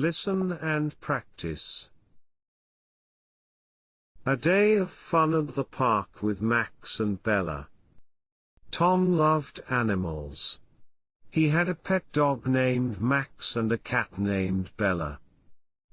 Listen and practice. A day of fun at the park with Max and Bella. Tom loved animals. He had a pet dog named Max and a cat named Bella.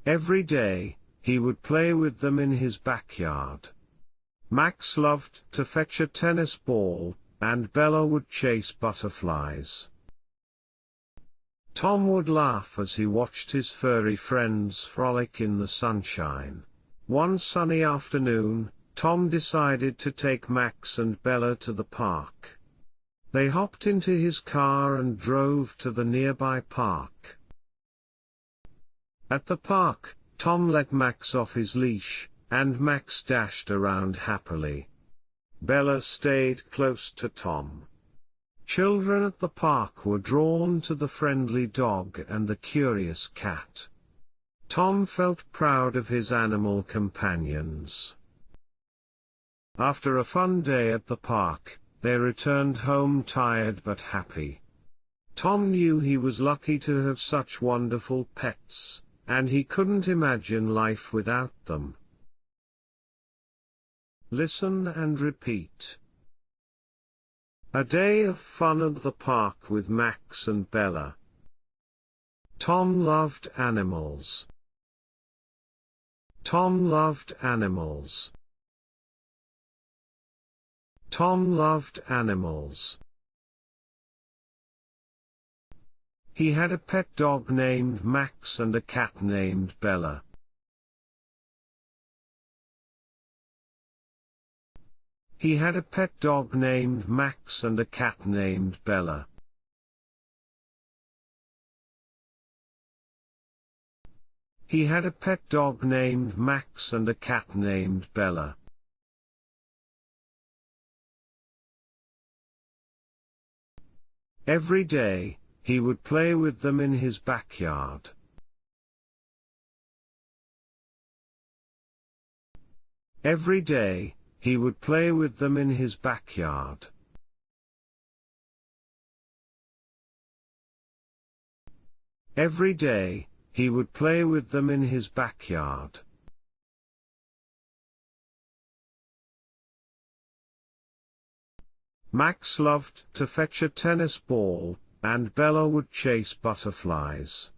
Every day, he would play with them in his backyard. Max loved to fetch a tennis ball, and Bella would chase butterflies. Tom would laugh as he watched his furry friends frolic in the sunshine. One sunny afternoon, Tom decided to take Max and Bella to the park. They hopped into his car and drove to the nearby park. At the park, Tom let Max off his leash, and Max dashed around happily. Bella stayed close to Tom. Children at the park were drawn to the friendly dog and the curious cat. Tom felt proud of his animal companions. After a fun day at the park, they returned home tired but happy. Tom knew he was lucky to have such wonderful pets, and he couldn't imagine life without them. Listen and repeat. A day of fun at the park with Max and Bella. Tom loved animals. Tom loved animals. Tom loved animals. He had a pet dog named Max and a cat named Bella. He had a pet dog named Max and a cat named Bella. He had a pet dog named Max and a cat named Bella. Every day, he would play with them in his backyard. Every day, he would play with them in his backyard. Every day, he would play with them in his backyard. Max loved to fetch a tennis ball, and Bella would chase butterflies.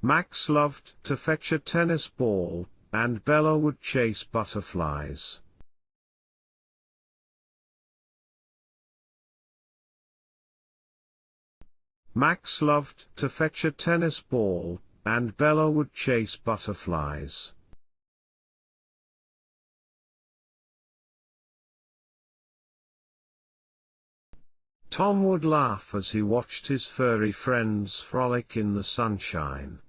Max loved to fetch a tennis ball, and Bella would chase butterflies. Max loved to fetch a tennis ball, and Bella would chase butterflies. Tom would laugh as he watched his furry friends frolic in the sunshine.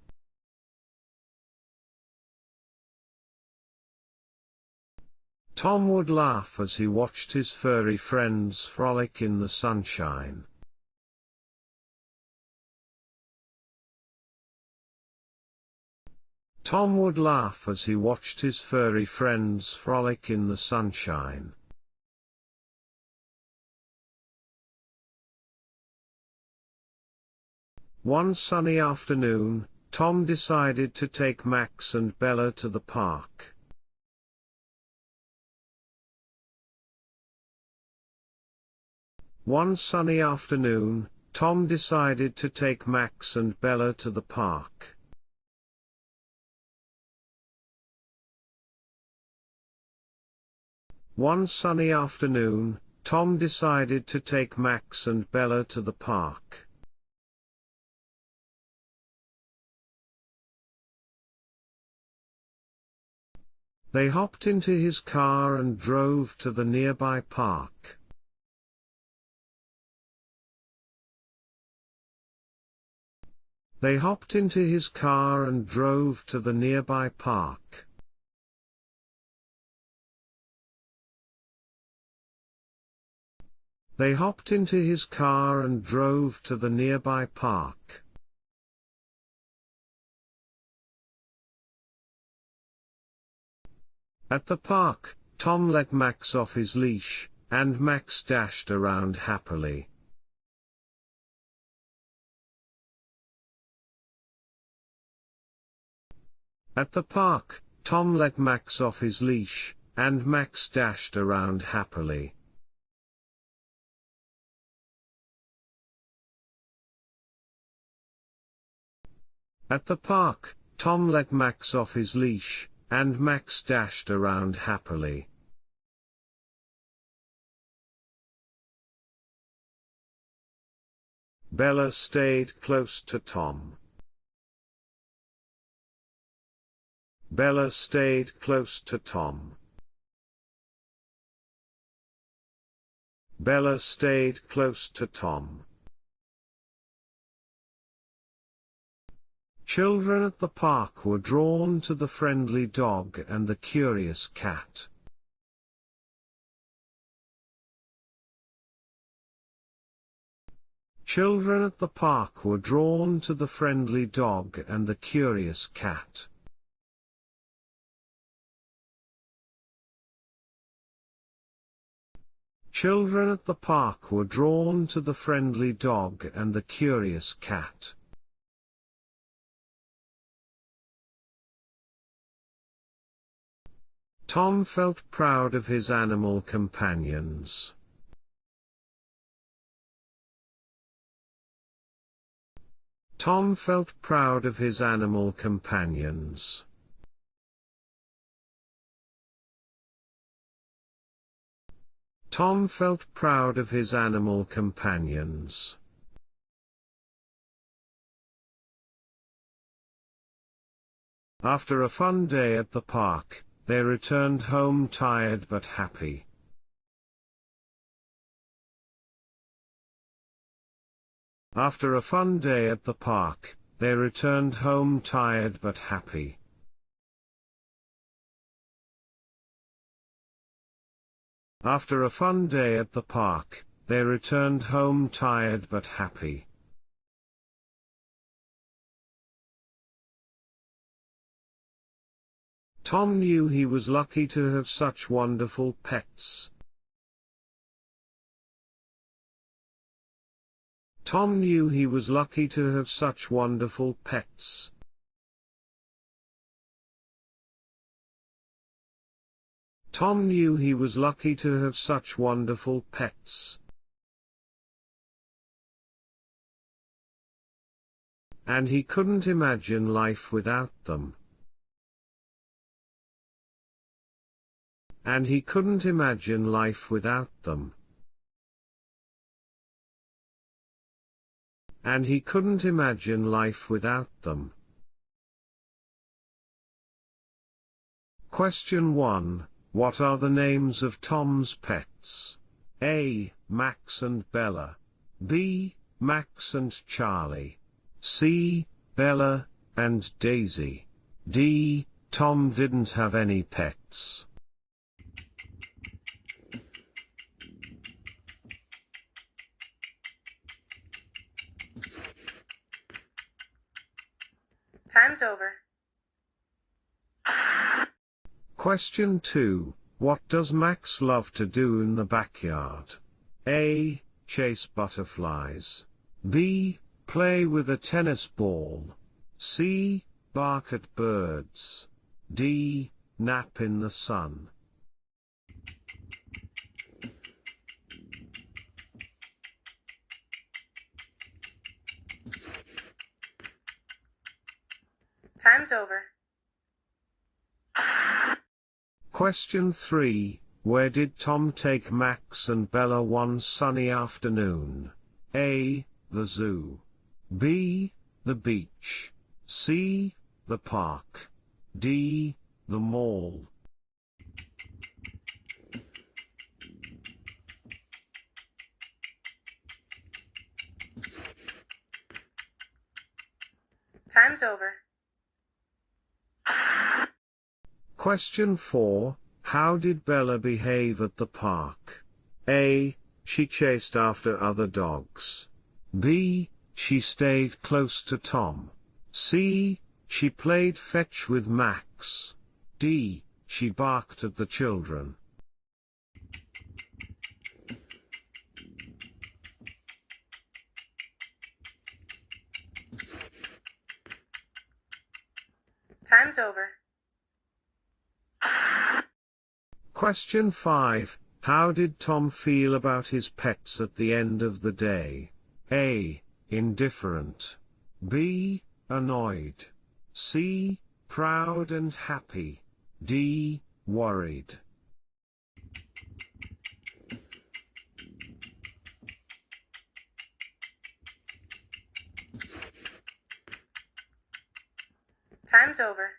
Tom would laugh as he watched his furry friends frolic in the sunshine. Tom would laugh as he watched his furry friends frolic in the sunshine. One sunny afternoon, Tom decided to take Max and Bella to the park. One sunny afternoon, Tom decided to take Max and Bella to the park. One sunny afternoon, Tom decided to take Max and Bella to the park. They hopped into his car and drove to the nearby park. They hopped into his car and drove to the nearby park. They hopped into his car and drove to the nearby park. At the park, Tom let Max off his leash, and Max dashed around happily. At the park, Tom let Max off his leash, and Max dashed around happily. At the park, Tom let Max off his leash, and Max dashed around happily. Bella stayed close to Tom. Bella stayed close to Tom. Bella stayed close to Tom. Children at the park were drawn to the friendly dog and the curious cat. Children at the park were drawn to the friendly dog and the curious cat. Children at the park were drawn to the friendly dog and the curious cat. Tom felt proud of his animal companions. Tom felt proud of his animal companions. Tom felt proud of his animal companions. After a fun day at the park, they returned home tired but happy. After a fun day at the park, they returned home tired but happy. After a fun day at the park, they returned home tired but happy. Tom knew he was lucky to have such wonderful pets. Tom knew he was lucky to have such wonderful pets. Tom knew he was lucky to have such wonderful pets. And he couldn't imagine life without them. And he couldn't imagine life without them. And he couldn't imagine life without them. Question 1. What are the names of Tom's pets? A. Max and Bella. B. Max and Charlie. C. Bella and Daisy. D. Tom didn't have any pets. Time's over. Question 2. What does Max love to do in the backyard? A. Chase butterflies. B. Play with a tennis ball. C. Bark at birds. D. Nap in the sun. Time's over. Question 3. Where did Tom take Max and Bella one sunny afternoon? A. The zoo. B. The beach. C. The park. D. The mall. Time's over. Question 4. How did Bella behave at the park? A. She chased after other dogs. B. She stayed close to Tom. C. She played fetch with Max. D. She barked at the children. Time's over. Question 5. How did Tom feel about his pets at the end of the day? A. Indifferent. B. Annoyed. C. Proud and happy. D. Worried. Time's over.